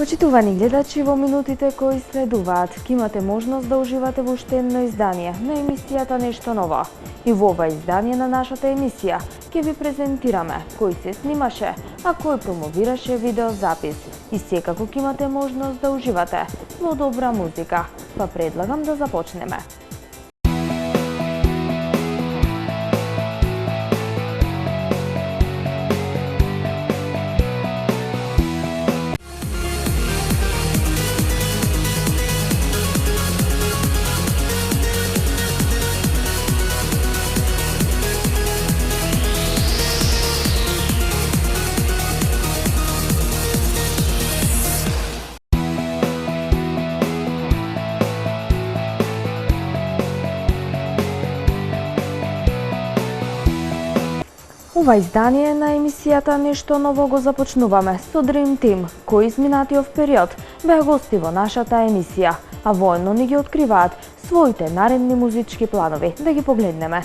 Почитувани гледачи, во минутите кои следуваат, ќе имате можност да уживате во уште едно издание на емисијата Нешто ново. И во ова издание на нашата емисија ќе ви презентираме кој се снимаше, а кој промовираше видеозапис. И секако ќе имате можност да уживате во добра музика. Па предлагам да започнеме. Ова издание на емисијата Нешто ново го започнуваме со Dream Team, кои изминатиот период беа гости во нашата емисија, а воедно ни ги откриваат своите наредни музички планови. Да ги погледнеме.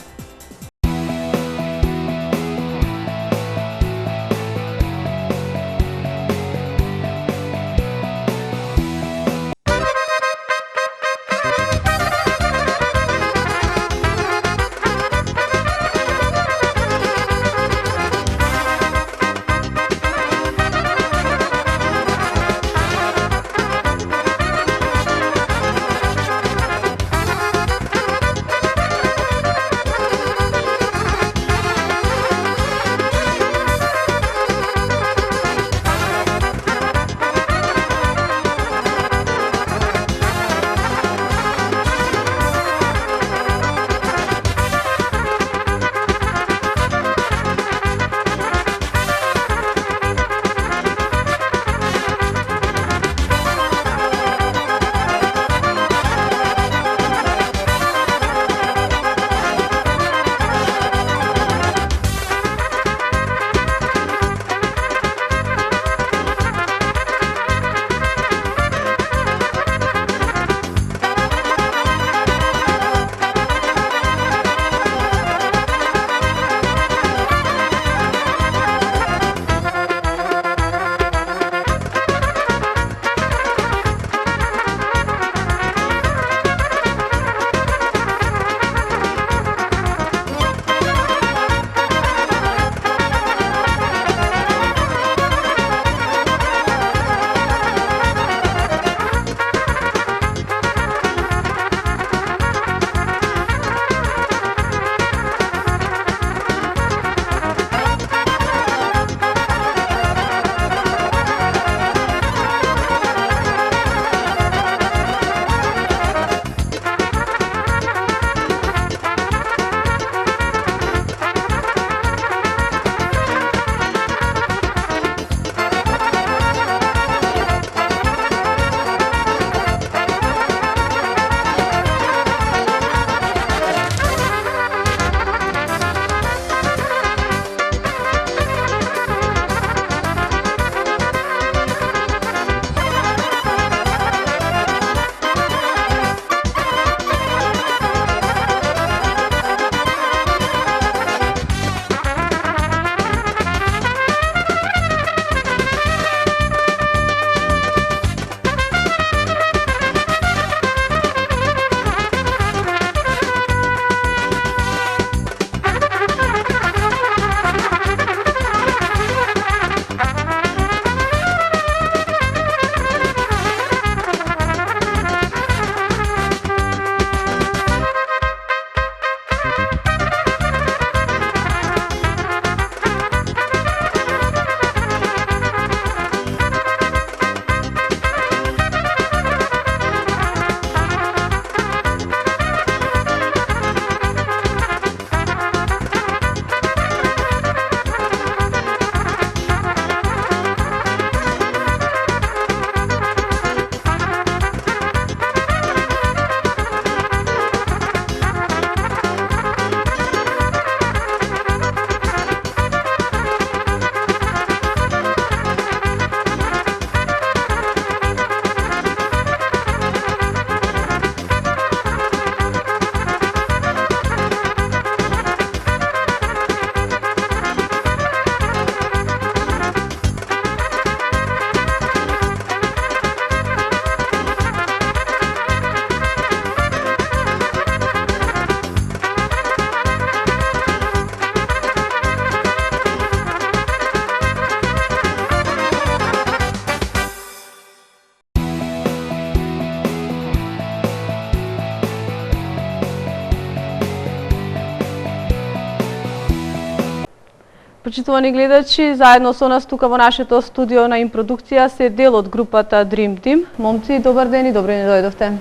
Почитувани гледачи, заедно со нас тука во нашето студио на Импродукција се дел од групата Dream Team. Момци, добар ден и добре ни дојдовте.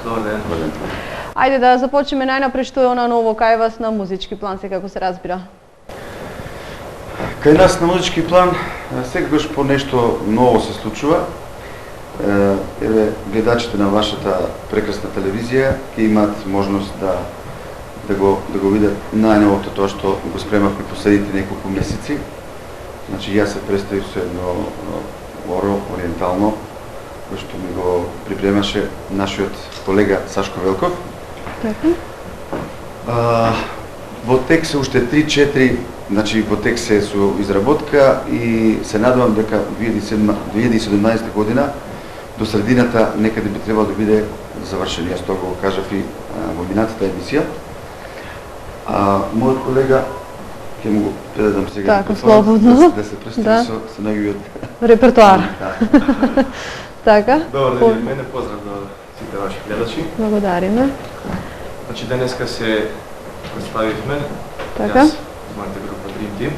Добар ден. Ајде да започнеме најнапред што е она ново кај вас на музички план, како се разбира. Кај нас на музички план секогаш по нешто ново се случува. Еве гледачите на вашата прекрасна телевизија ќе имаат можност да го видат најновото тоа што го спремавме последните неколку месеци. Значи јас се представив со едно ориентално кој што ми го припремаше нашиот колега Сашко Велков. Во тек се уште 3-4, значи во тек се со изработка и се надевам дека 2017 година до средината некаде би требало да биде завршен. Јас тоа го кажав и во минатата емисија. Мојот колега ќе му го предадам сега да се представи со неговиот репертоар. Така. Добар ден од мене, поздрав до сите ваши гледачи. Благодариме. Значи денеска се представивме. Така. Јас, мојата група Dream Team,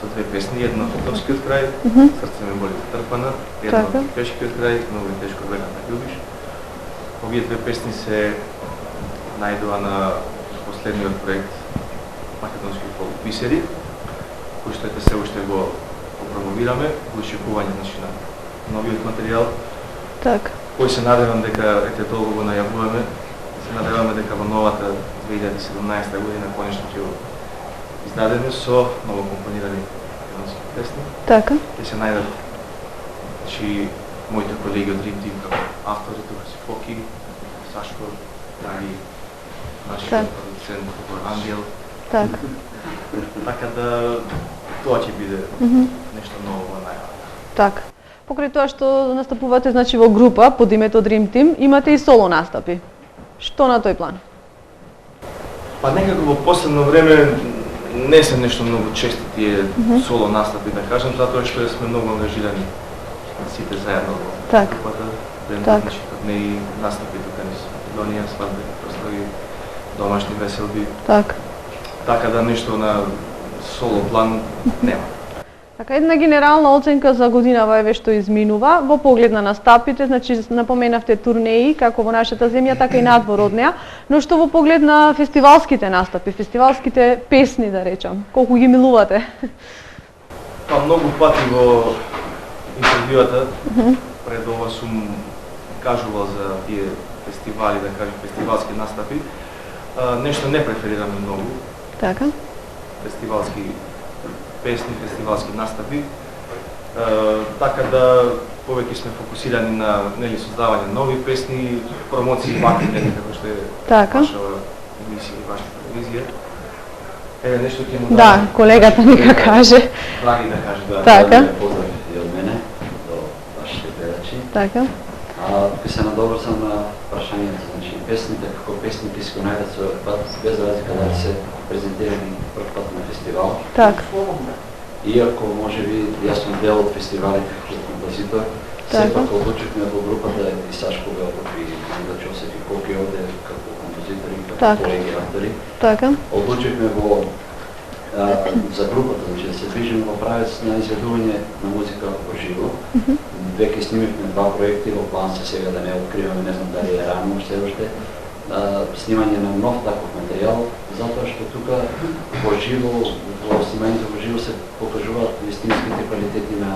со две песни, една од Топскиот крај, Срце ме боли трпана, една од Пешкиот крај, Многу е тешко века да љубиш. Овие две песни се најдува на последниот проект Македонски фолк бисери, кој што ете се уште го промовираме, во очекување на новиот материјал. Така. Кој се надевам дека ете толку го најавуваме, се надеваме дека во новата 2017 година конечно ќе го издадеме со ново компонирани македонски песни. Така. Ќе се најдат значи моите колеги од Dream Team како автори, тука си Фоки, Сашко, Драги, нашиот продуцент Ангел. Така. Така да тоа ќе биде нешто ново во најава. Така. Покрај тоа што настапувате значи во група под името Dream Team, имате и соло настапи. Што на тој план? Па некако во последно време не се нешто многу чести тие соло настапи, да кажам, затоа што сме многу ангажирани сите заедно во групата. Значи турнеи, настапи тука низ Македонија, свадби, прослави, домашни веселби. Така да нешто на соло план нема. Така, една генерална оценка за годинава еве што изминува, во поглед на настапите, значи напоменавте турнеи, како во нашата земја, така и надвор од неа, но што во поглед на фестивалските настапи, фестивалските песни, да речам, колку ги милувате? Па многу пати во интервјуата пред ова сум кажувал за тие фестивали, да кажем, фестивалски настапи. Нешто не преферираме многу. Така. Фестивалски песни, фестивалски настапи. Така да повеќе сме фокусирани на создавање нови песни, промоции вакви како што е ваша емисија и ваша телевизија. Еве нешто ќе му да, колегата нека каже. Драги да каже, да. Така. Поздрав и од мене до вашите гледачи. Така. Ке се надобрсам на прашањето, значи песните како песни ќе се го најдат со пат, без разлика дали се презентирани прв пат на фестивал. Така. Иако можеби јас сум дел од фестивалите како композитор, сепак одлучивме во групата и Сашко Велков и Ангел Чосев и Коки овде како композитори, како колеги автори. Така. Одлучивме во за групата, значи да се движиме во правец на изведување на музика во живо. Веќе снимивме два проекти, во план се сега да не откриваме, не знам дали е рано уште снимање на нов таков материјал, затоа што тука во живо, во снимањето во живо се покажуваат вистинските квалитети на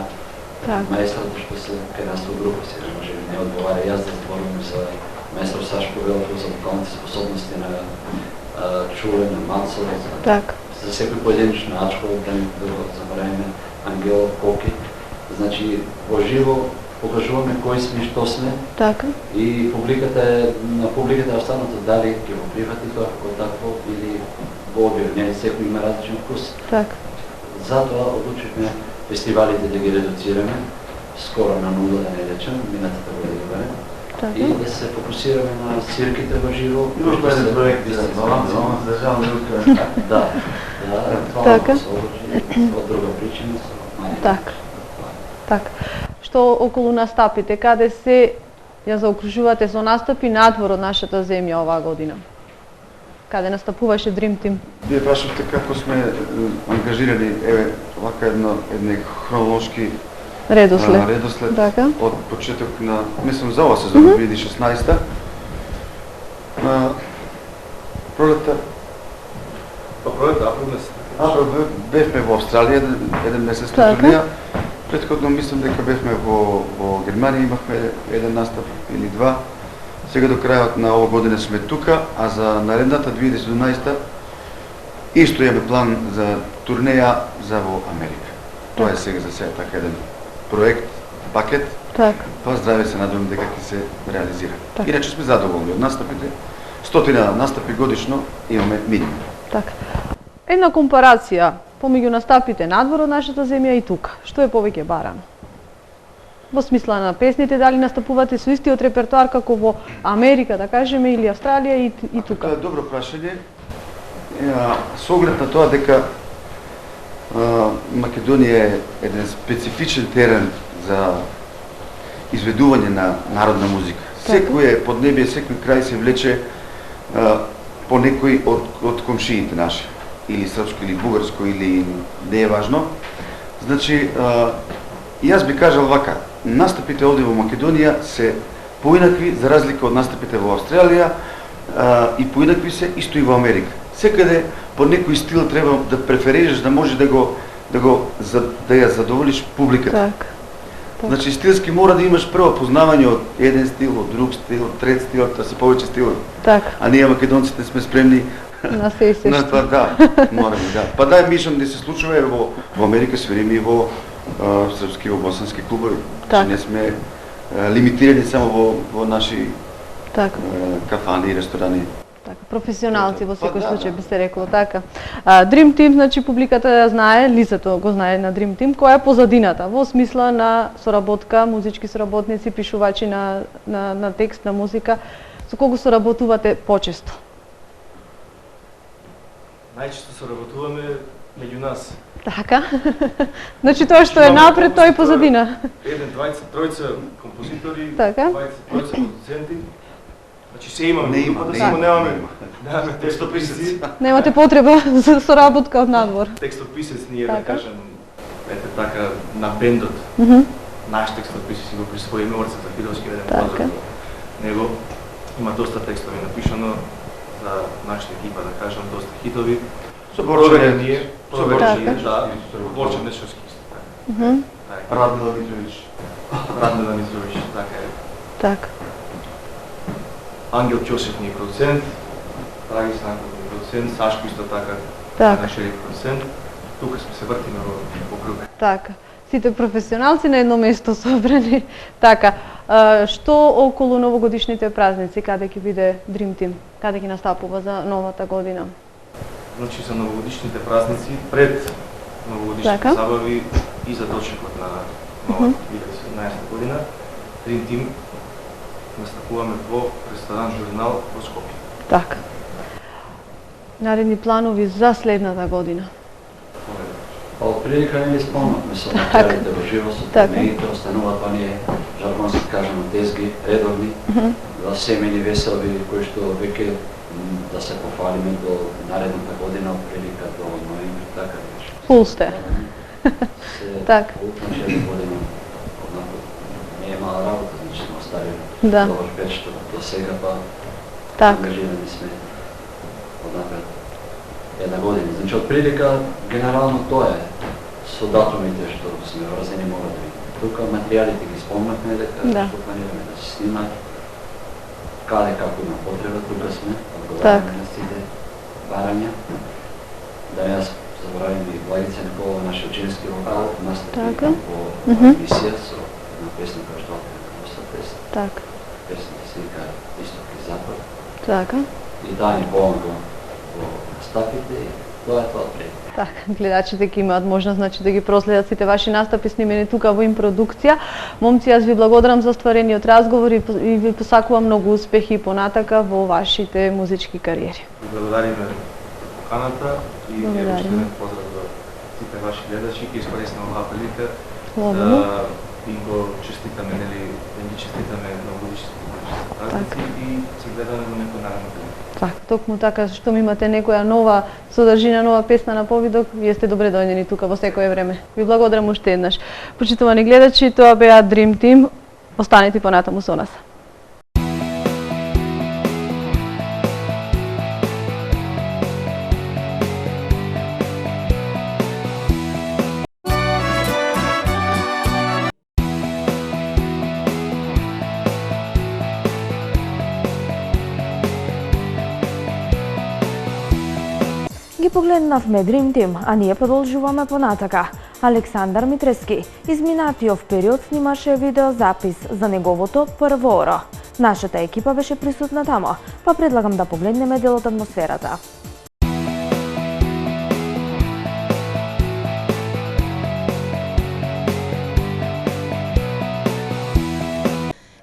маестрото што се кај нас во група. Сега може би не одговара јас да зборувам за маестро Сашко Велков, за вокалните способности на Чуле, на Мацо, за секој поединечно Ачко, да не забораваме Ангел, Коки. Значи во живо покажуваме кои сме и што сме. Така. И на публиката останато дали ќе го прифати тоа како такво или во обир, не секој има различен вкус. Така. Затоа одлучивме фестивалите да ги редуцираме, скоро на нула да не речем, минатата година. И да се фокусираме на цирките во живо. Имаш еден проект за државна рука. Да. Така. Од друга причина. Така. Така. Што околу настапите, каде се ја заокружувате со настапи надвор од нашата земја оваа година? каде настапуваше Dream Team? Вие прашавте како сме ангажирани, еве, вака едни хронолошки Редослед. редослед Така. од почеток на, мислам за ова сезона 2016-та. Пролетта Април месец. Бевме во Австралија еден месец на турнеја. Претходно мислам дека бевме во Германија, имавме еден настап или два. Сега до крајот на ова година сме тука, а за наредната 2017-та исто имаме план за турнеја за во Америка. Тоа е сега за сега така еден проект, пакет. Така. Па здраве се надевам дека ќе се реализира. Така. Иначе сме задоволни од настапите. 100 настапи годишно имаме минимум. Така. Една компарација помеѓу настапите надвор од нашата земја и тука. Што е повеќе барано? Во смисла на песните, дали настапувате со истиот репертоар како во Америка, да кажеме, или Австралија и тука? Тоа е добро прашање. Со оглед на тоа дека Македонија е еден специфичен терен за изведување на народна музика. Секој поднебие, секој крај се влече по некој од комшиите наши, или српско, или бугарско, или не е важно. Значи, јас би кажал вака, настапите овде во Македонија се поинакви за разлика од настапите во Австралија и поинакви се исто и во Америка. Секаде по некој стил треба да преферираш да можеш да ја задоволиш публиката. Так. Значи стилски мора да имаш прво познавање од еден стил, од друг стил, од трет стил, да се повеќе стилови. Так. А ние македонците сме спремни На се и се. на тоа, да, мораме, да. Па да, мислам да се случува и во Америка, свириме и во српски, во босански клубови. Так. Не сме лимитирани само во наши Така. кафани и ресторани. Така, професионалци во секој Па, да, случај да. би се рекло така. Dream Team, значи публиката ја знае, лицето го знае на Dream Team, која е позадината во смисла на соработка, музички соработници, пишувачи на текст, на музика, со кого соработувате почесто? Најчесто соработуваме меѓу нас. Така. Значи тоа што е напред, тоа е позадина. Еден, двајца, тројца композитори, Така. тројца продуценти. Значи се имаме, Не има, групата, не само има, немаме не има. текстописец. Немате потреба за соработка од надвор. Текстописец ние да Така. кажем, ете така на бендот. Мгм. Наш текстописец си го присвоиме Орцата Фидовски веден Така. поздрав до него. Има доста текстови напишано за нашата екипа, да кажем, доста хитови. Со Проверени, со проверени, Борчев. да, Борчев Нешовски. Мгм. Радмила Митровиќ. Радмила Митровиќ, така е. Така. Ангел Ќосев ни е продуцент, Драги Станков ни е продуцент, Сашко исто така, Така. наш е продуцент. Тука сме се вртиме во круг. Така. Сите професионалци на едно место собрани. Така. Што околу новогодишните празници, каде ќе биде Dream Team? Каде ќе настапува за новата година? Значи за новогодишните празници, пред новогодишните Така. забави и за дочекот на новата 2017 година, Dream Team настапуваме во ресторан Журнал во Скопје. Така. Наредни планови за следната година? Па отприлика не ги спомнавме со материалите во живо, со Така. турнеите, остануваат оние, жаргонски кажано, тезги, редовни, за семени веселби, кои што веќе да се пофалиме до наредната година, отприлика до ноември, така беше. Фул сте. Се Така. ултна 4 година, однако не е мала работа, значи сме оставили Да. добар печето до сега, па Така. ангажирани сме однапред една година. Значи, отприлика, генерално тоа е со датумите што сме врзени мора да видим. Тука материјалите ги спомнахме дека Да. што планираме да се снимат, каде како има потреба, тука сме, Так. одговараме на сите барања. Да не забравим и Благица Никола, нашиот ученски вокал, настапи Така. во Мгм. емисија со една песна која што доста песна. Така. Песната се вика Исток и Запад. Така. И таа ни помага во настапите и тоа е тоа пред. Така, гледачите ќе имаат можност значи да ги проследат сите ваши настапи снимени тука во импродукција. Момци, јас ви благодарам за стварениот разговор и ви посакувам многу успехи понатака во вашите музички кариери. Благодариме за поканата и Благодариме. уште еден поздрав до сите ваши гледачи, ќе искористам оваа прилика Слободно. да им го честитаме, нели, да ги честитаме новогодишните празници и се гледаме во некој наредно период. Така, токму така што имате некоја нова содржина, нова песна на повидок, вие сте добре дојдени тука во секое време. Ви благодарам уште еднаш. Почитувани гледачи, тоа беа Dream Team. Останете понатаму со нас. Ги погледнавме Dream Team, а ние продолжуваме понатака. Александар Митрески изминатиот период снимаше видеозапис за неговото прво оро. Нашата екипа беше присутна тамо, па предлагам да погледнеме дел од атмосферата.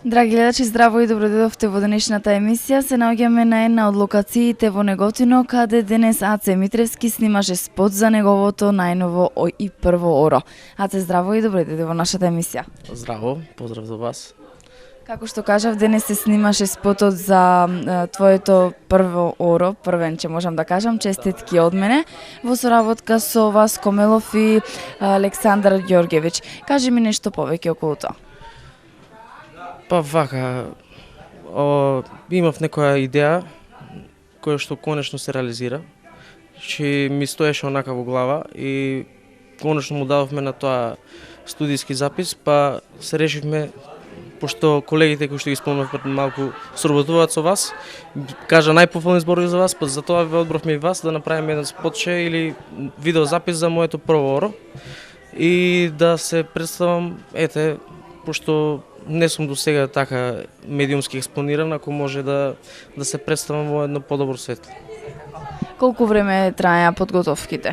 Драги гледачи, здраво и добро дојдовте во денешната емисија. Се наоѓаме на една од локациите во Неготино, каде денес Аце Митревски снимаше спот за неговото најново и прво оро. Аце, здраво и добро дојде во нашата емисија. Здраво, поздрав за вас. Како што кажав, денес се снимаше спотот за твоето прво оро, првенче можам да кажам, честитки од мене, во соработка со Васко Мелов и Александар Ѓорѓевиќ. Кажи ми нешто повеќе околу тоа. Па вака, имав некоја идеја која што конечно се реализира, че ми стоеше онака во глава и конечно му дадовме на тоа студиски запис, па се решивме, пошто колегите кои што ги спомнав пред малку соработуваат со вас, кажа најпофални зборови за вас, па за тоа ве одбравме и вас да направиме еден спотче или видеозапис за моето прво оро и да се представам, пошто не сум до сега така медиумски експониран, ако може да се представам во едно подобро светло. Колку време траја подготовките?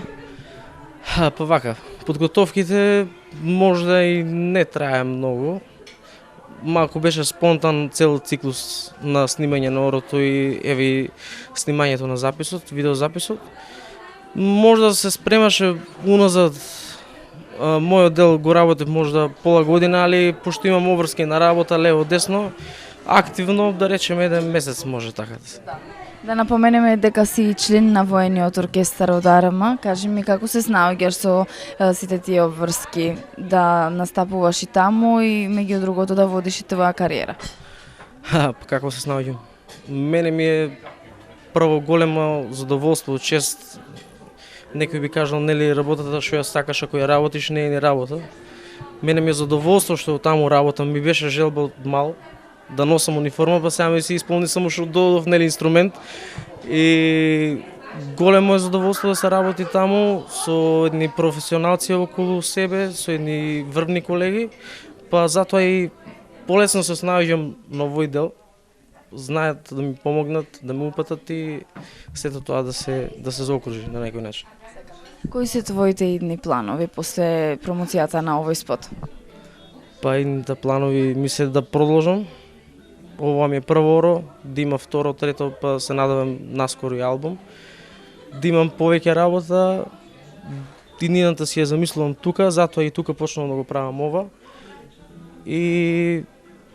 Па вака, подготовките можда и не траја многу. Малку беше спонтан цел циклус на снимање на орото и еви снимањето на записот, видеозаписот. Можда се спремаше уназад. Мојот дел го работев можда пола година, али пошто имам обврски на работа лево-десно, активно да речеме еден месец може така да се. Да напоменеме дека си член на воениот оркестар од АРМ. Кажи ми како се снаоѓаш со сите тие обврски да настапуваш и таму и меѓу другото да водиш и твоја кариера? Како се снаоѓам? Мене ми е прво големо задоволство, чест. Некој би кажал, нели работата што ја сакаш ако ја работиш не е ни работа. Мене ми е задоволство што таму работам, ми беше желба од мал да носам униформа, па сега ми се исполни само што додов нели инструмент и големо е задоволство да се работи таму со едни професионалци околу себе, со едни врвни колеги, па затоа и полесно се снаоѓам на овој дел. Знаат да ми помогнат, да ме упатат и сето тоа да се заокружи на некој начин. Кои се твоите идни планови после промоцијата на овој спот? Па идните планови ми се да продолжам. Ова ми е прво оро, да има второ, трето, па се надевам наскоро и албум. Да имам повеќе работа, иднината си ја замислувам тука, затоа и тука почнувам да го правам ова. И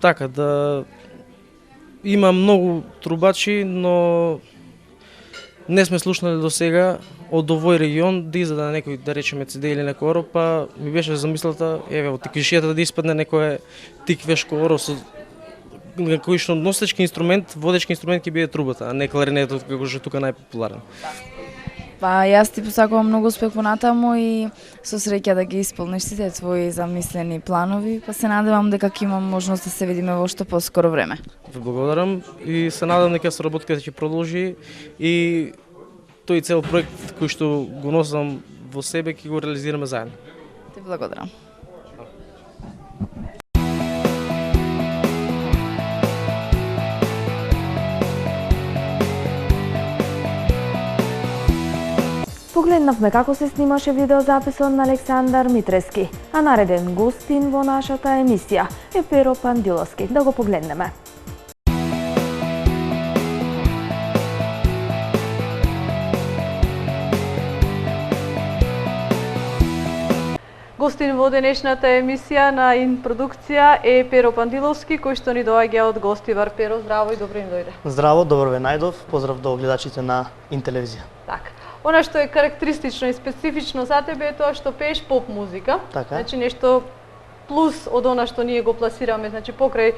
така, да има многу трубачи, но не сме слушнали до сега од овој регион да издаде на некој, да речеме CD или некој оро, па ми беше замислата, еве, од тиквишијата да испадне некој тиквешко оро со кој што носечки инструмент, водечки инструмент ќе биде трубата, а не кларинетот како што тука најпопуларен. Па јас ти посакувам многу успех понатаму и со среќа да ги исполниш сите твои замислени планови, па се надевам дека ќе имам можност да се видиме во што поскоро време. Ве благодарам и се надевам дека соработката ќе продолжи и тој цел проект кој што го носам во себе ќе го реализираме заедно. Ти благодарам. Погледнавме како се снимаше видеозаписот на Александар Митрески, а нареден гостин во нашата емисија е Перо Пандиловски. Да го погледнеме. Гостин во денешната емисија на Ин продукција е Перо Пандиловски, кој што ни доаѓа од Гостивар. Перо, здраво и добро им дојде. Здраво, добро ве најдов. Поздрав до гледачите на Ин телевизија. Така. Она што е карактеристично и специфично за тебе е тоа што пееш поп музика. Така. Значи нешто плюс од она што ние го пласираме, значи покрај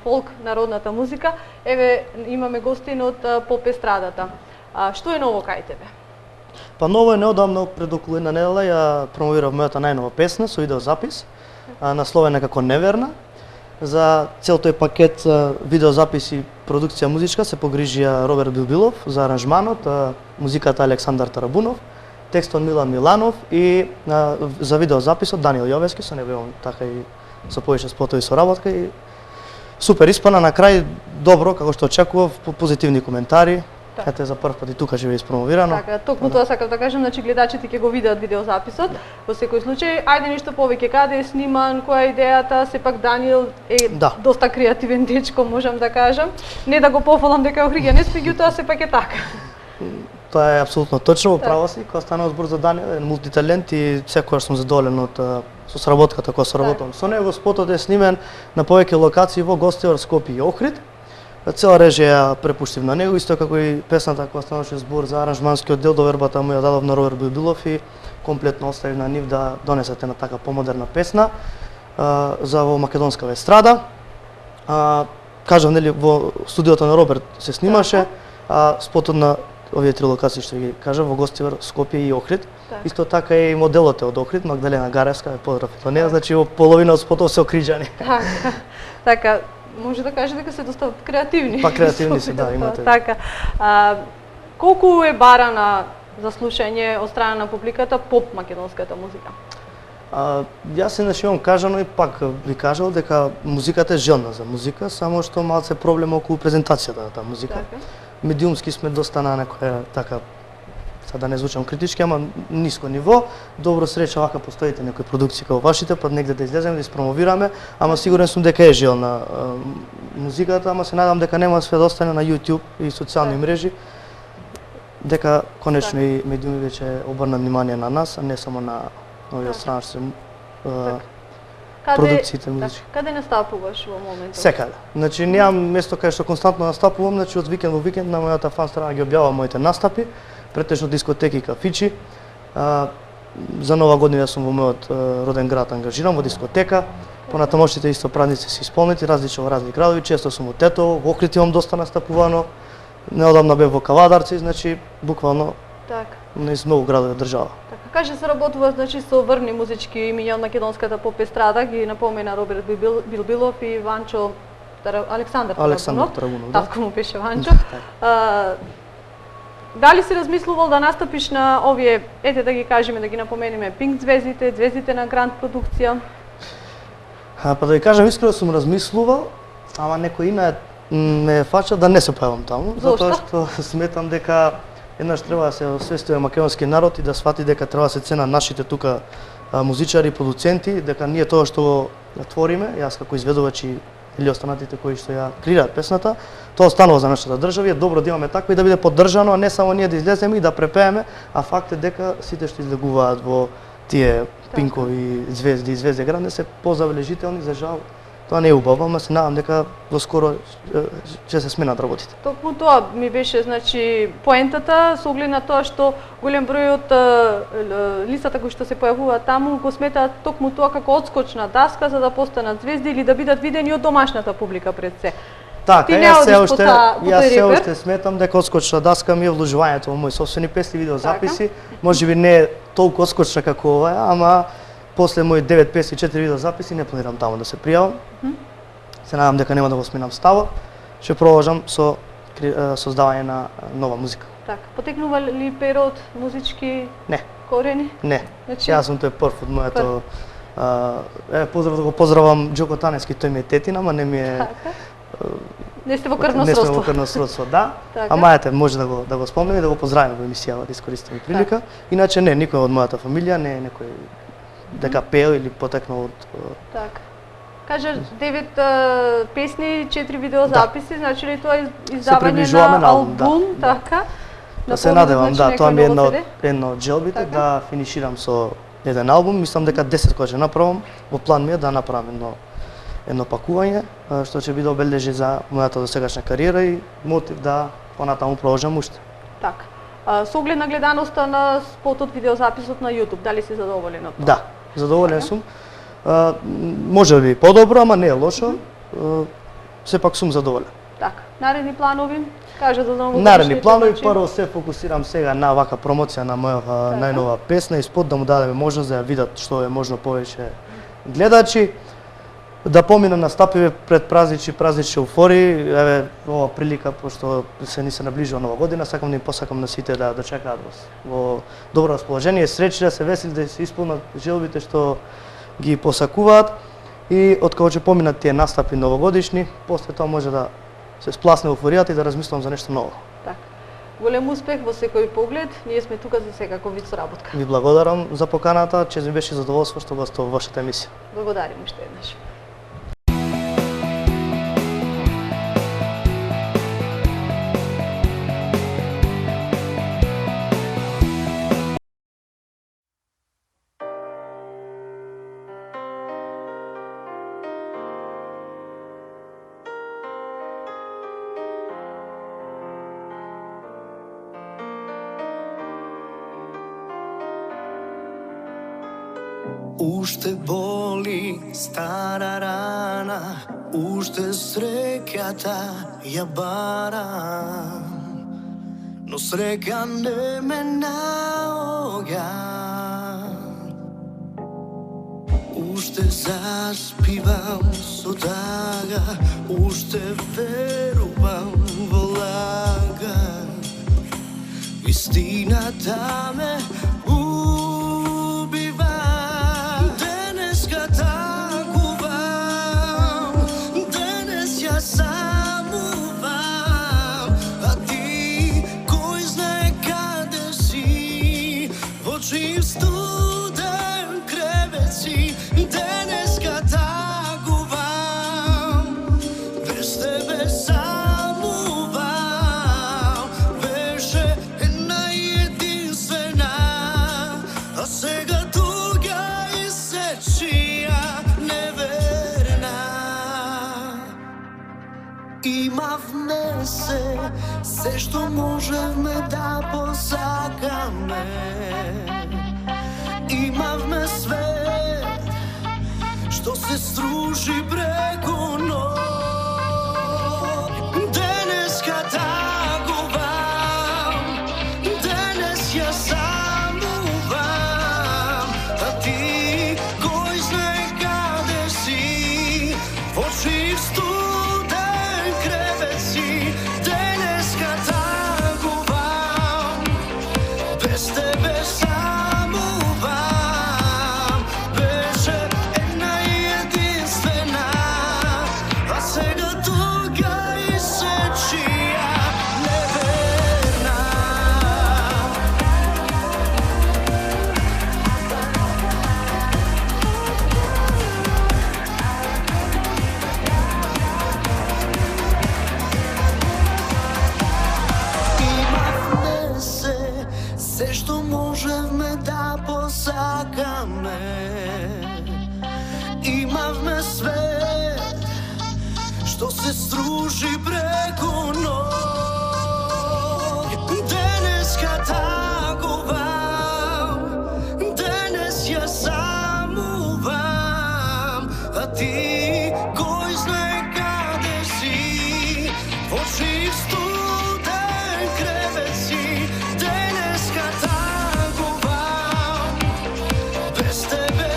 фолк, народната музика. Еве имаме гостин од поп естрадата. Што е ново кај тебе? Па ново е неодамно, пред околу една недела ја промовирав мојата најнова песна со видеозапис, насловена како Неверна. За цел тој пакет видеозапис и продукција музичка се погрижија Роберт Билбилов, за аранжманот, музиката Александар Тарабунов, текстот Милан Миланов и за видеозаписот Даниел Јовески, со него имам така и со повеќе спотови соработка и супер испана на крај, добро како што очекував, позитивни коментари. Ете за прв пат и тука ќе ве испромовирано. Така, токму тоа сакав да кажам, значи гледачите ќе го видат видеозаписот. Во секој случај, ајде нешто повеќе, каде е сниман, која е идејата, сепак Даниел е доста креативен дечко, можам да кажам. Не да го пофалам дека е Охриѓанец, меѓутоа сепак е така. Тоа е апсолутно точно, во право си, кога станува збор за Даниел, е мултиталент и секогаш сум задоволен од со сработката која соработувам со него. Спотот е снимен на повеќе локации во Гостивар, Скопје и Охрид. Цела режија препуштив на него, исто како и песната која стануваше збор за аранжманскиот дел, довербата му ја дадов на Роберт Билбилов и комплетно оставив на нив да донесете на така помодерна песна за во македонска естрада. Кажав, нели, во студиото на Роберт се снимаше, спотот на овие три локации што ги кажав, во Гостивар, Скопје и Охрид. Исто така и моделот е од Охрид, Магдалена Гаревска, е поздрав и до неа, значи во половина од спотов се Охриѓани. Така, може да каже дека се доста креативни. Па креативни се, да, имате. Така. Колку е барана за слушање од страна на публиката поп македонската музика? Јас се нашивам кажано и пак ви кажал дека музиката е желна за музика, само што малце проблем околу презентацијата на таа музика. Така. Медиумски сме доста на некоја така, да не звучам критички, ама ниско ниво. Добро среќа вака постоите некои продукции како вашите, па негде да излеземе, да испромовираме, ама сигурен сум дека е желна музиката, ама се надам дека нема све да остане на YouTube и социјални мрежи, дека конечно и медиуми веќе обрнат внимание на нас, а не само на овие странски продукциите музички. Каде настапуваш во моментот? Секаде. Значи немам место каде што константно настапувам, значи од викенд во викенд на мојата фан страна ги објавувам моите настапи, претежно дискотеки и кафичи. За Нова година сум во мојот роден град ангажиран во дискотека. Понатамошните исто празници се исполнети, различно во разни градови, често сум во Тетово, во Охрид имам доста настапувано. Неодамна бев во Кавадарци, значи буквално низ многу градови од држава. Така, каже се работува значи со врни музички имиња од македонската поп естрада, ги напомена Роберт Билбилов и Ванчо Александар Тарабунов. Татко му беше Ванчо. Дали си размислувал да настапиш на овие, ете да ги кажеме, да ги напомениме, Пинк звездите, звездите на Гранд продукција? Па да ви кажам, искрено сум размислувал, ама некој ина ме фача да не се појавам таму, затоа што сметам дека еднаш треба да се освести македонски народ и да свати дека треба да се цена нашите тука музичари, продуценти, дека ние тоа што го твориме, јас како изведувач или останатите кои што ја креираат песната, тоа останува за нашата држава и е добро да имаме таква и да биде поддржано, а не само ние да излеземе и да препееме, а факт е дека сите што излегуваат во тие пинкови звезди и звезди градне се позабележителни, за жал. Тоа не е убаво, ама се надам дека во скоро ќе се сменат работите. Токму тоа ми беше, значи, поентата со оглед на тоа што голем број од лицата кои што се појавуваат таму го сметаат токму тоа како одскочна таска за да постанат звезди или да бидат видени од домашната публика пред се. Така, јас се уште сметам дека одскочна даска ми е вложувањето во мои собствени песни, видеозаписи, можеби не е толку одскочна како оваа, ама после мои 9 песни и 4 видеозаписи не планирам таму да се пријавам. Се надам дека нема да го сменам ставот. Ќе продолжам со создавање на нова музика. Така, потекнува ли Перо од музички корени? Не. Јас сум тој прв од моето поздрав да го поздравам Џоко Таневски, тој ми е тетина, ама не ми е Не сте во крвно сродство. Не сме во крвно сродство, да. Ама ете, може да го спомнеме и да го поздравиме во емисијава, да искористиме прилика. Иначе не, никој од мојата фамилија не е некој дека пеел или потекнал од... Така. Кажа 9 песни, 4 видеозаписи, значи ли тоа издавање на албум, така? Да се надевам, да, тоа ми е една од желбите, да финиширам со еден албум, мислам дека 10 кога ќе направам, во план ми е да направам едно пакување, што ќе биде обележи за мојата досегашна кариера и мотив да понатаму продолжам уште. Така. Со оглед на гледаноста на спотот, видеозаписот на YouTube, дали си задоволен од тоа? Да, задоволен сум. Може би подобро, ама не е лошо. Сепак сум задоволен. Така. Наредни планови? Кажа за новогодишните. Наредни планови, прво се фокусирам сега на вака промоција на мојата најнова песна и спот, да му дадеме можност да ја видат што е можно повеќе гледачи. Да поминам на стапиве пред празнични еуфории, еве ова прилика пошто ни се наближува нова година, сакам да им посакам на сите да чекаат во добро расположение, среќни, да се весели, да се исполнат желбите што ги посакуваат и откако ќе поминат тие настапи новогодишни, после тоа може да се спласне еуфоријата и да размислам за нешто ново. Така. Голем успех во секој поглед. Ние сме тука за секако вид соработка. Ви благодарам за поканата, че ми беше задоволство што гостував во вашата емисија. Благодарим уште еднаш. Уште боли стара рана, уште среќата ја барам, но среќа не ме наоѓа. Уште заспивам со тага, уште верувам во лага, вистината ме се што можевме да посакаме. Имавме свет што се струши преку ноќ. Денеска тагувам, денес ја самувам, а ти кој знае каде си, во чиј студен кревет си. Имавме свет што се струши преку ноќ. Денеска тагувам, денес ја самувам, а ти кој знае каде си, во чиј студен кревет си. Денеска тагувам, без тебе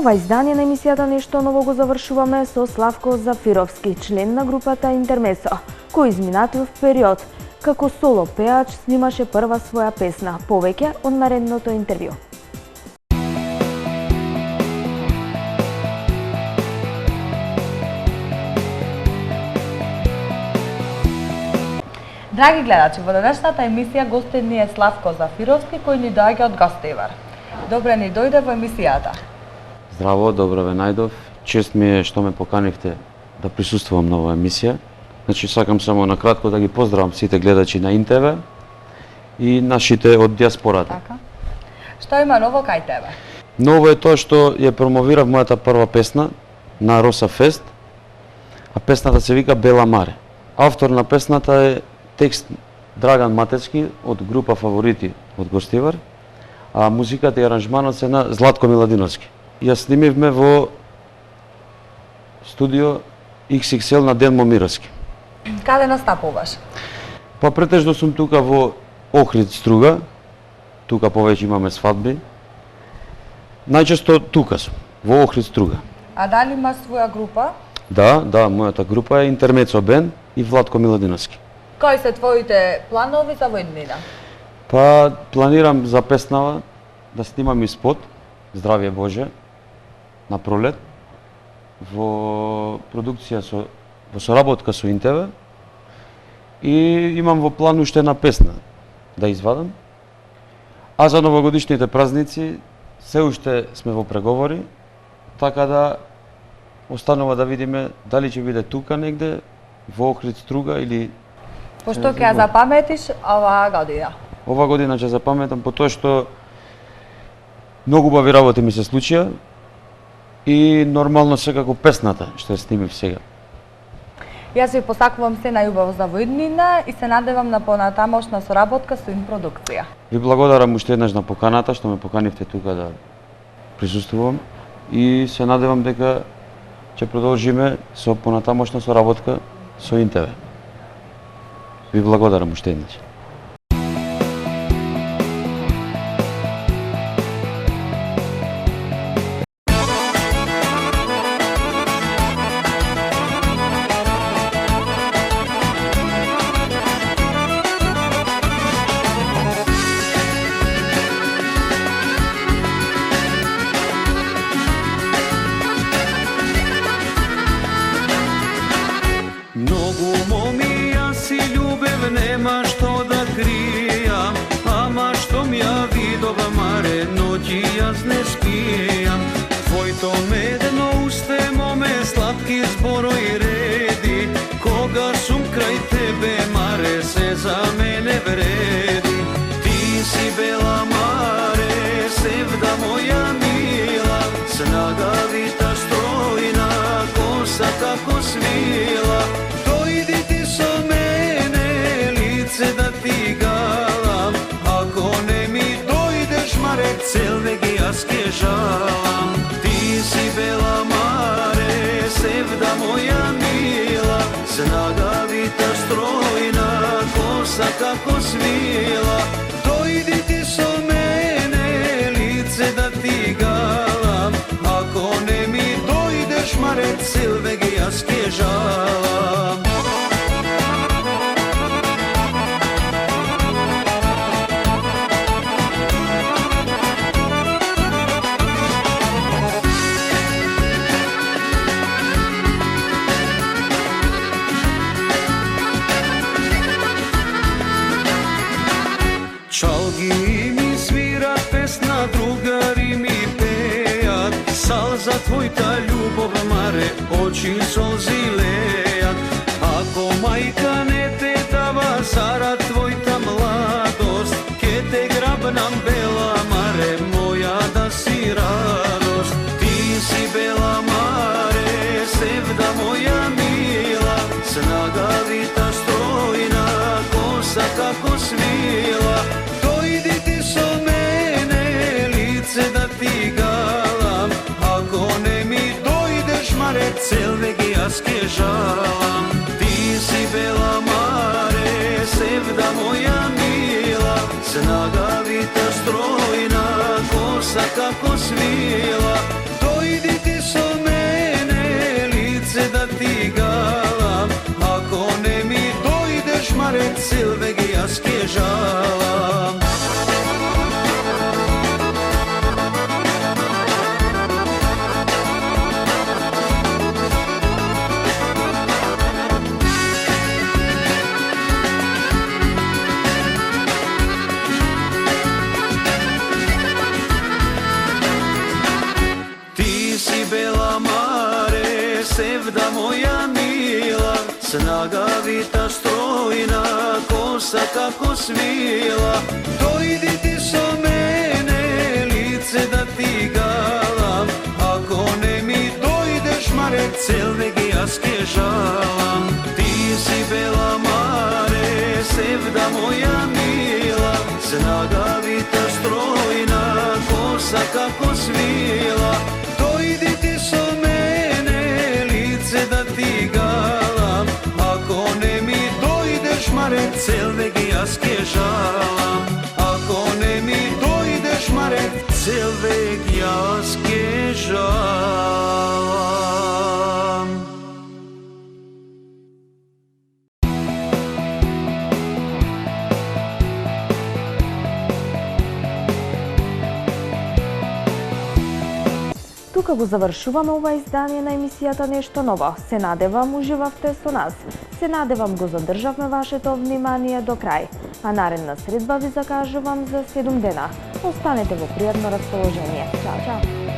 Ова издание на емисијата Нешто ново го завршуваме со Славко Зафировски, член на групата Интермесо, кој изминатиот период како соло пеач снимаше прва своја песна. Повеќе од наредното интервју. Драги гледачи, во денешната емисија гостин ни е Славко Зафировски, кој ни доаѓа од Гостивар. Добре ни дојде во емисијата. Здраво, добро ве најдов. Чест ми е што ме поканивте да присуствувам на оваа емисија. Значи, сакам само накратко да ги поздравам сите гледачи на ИНТВ и нашите од диаспората. Така. Што има ново кај тебе? Ново е тоа што ја промовирав мојата прва песна на Роса Фест, а песната се вика Бела Маре. Автор на песната е текст Драган Матецки од група Фаворити од Гостивар, а музиката и аранжманот се на Златко Миладиновски. Ја снимивме во студио XXL на Ден Момировски. Каде настапуваш? Па претежно сум тука во Охрид Струга, тука повеќе имаме свадби. Најчесто тука сум, во Охрид Струга. А дали имаш своја група? Да, мојата група е Интермецо Бен и Владко Миладиновски. Кои се твоите планови за војднина? Па планирам за песнава да снимам и спот Здравје Боже на пролет во продукција во соработка со ИНТВ и имам во план уште една песна да извадам. А за новогодишните празници се уште сме во преговори, така да останува да видиме дали ќе биде тука негде во Охрид Струга или Пошто ќе ја запаметиш оваа година? Ова година ќе запаметам по тоа што многу убави работи ми се случија и нормално секако песната што ја снимив сега. Јас ви посакувам се најубаво за војднина и се надевам на понатамошна соработка со Инпродукција. Ви благодарам уште еднаш на поканата што ме поканивте тука да присуствувам и се надевам дека ќе продолжиме со понатамошна соработка со ИНТВ. Ви благодарам уште еднаш. Како свила, дојди ти со мене, лице да ти галам. Ако не ми дојдеш, маре, цел веќе јас ке жалам. Чалги ми свира песна, другари ми пеат, салза твојта љубов, маре, очи солзи леат. Ако мајка не те дава зарад твојта младост, ке те грабнам бела, маре, моја да си радост. Ти си бела, маре, севда моја мила, снагавита стројна, коса како свила. Дојди ти со мене, лице да ти галам. Ако не ми дојдеш, маре, цел веќе јас ке жалам. Ти си бела, маре, севда моја мила, снагавита стројна, коса како свила. Дојди Севда моја мила, снагавита стројна, коса како свила. Дојди ти со мене, лице да ти галам, ако не ми дојдеш маре, цел веќе јас ке жалам. Ти си бела маре, Севда моја мила, снагавита стројна, коса како свила. Дојди ти со мене, лице да ти галам, ако не ми дојдеш маре, цел веќе јас ке жалам. Ако не ми дојдеш маре, цел веќе јас ке жалам. Тука го завршуваме ова издание на емисијата Нешто ново. Се надевам уживавте со нас. Се надевам го задржавме вашето внимание до крај. А наредна средба ви закажувам за 7 дена. Останете во пријатно расположение. Чао, чао!